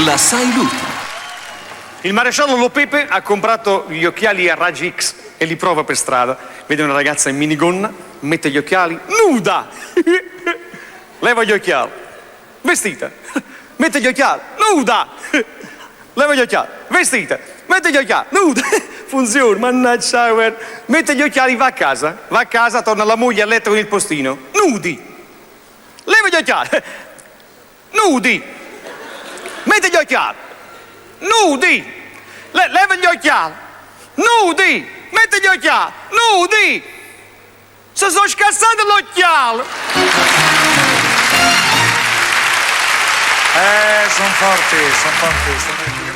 La sai l'ultima. Il maresciallo Lo Pepe ha comprato gli occhiali a raggi X e li prova per strada. Vede una ragazza in minigonna, mette gli occhiali, nuda! Leva gli occhiali, vestita. Mette gli occhiali, nuda! Leva gli occhiali, vestita. Mette gli occhiali, nuda! Funziona, mannaggia, mette gli occhiali, va a casa, torna la moglie a letto con il postino. Nudi! Leva gli occhiali! Nudi! Mette gli occhiali! Nudi! Leva gli occhiali! Nudi! Mette gli occhiali! Nudi! Se sto scassando l'occhiale! Sono forti.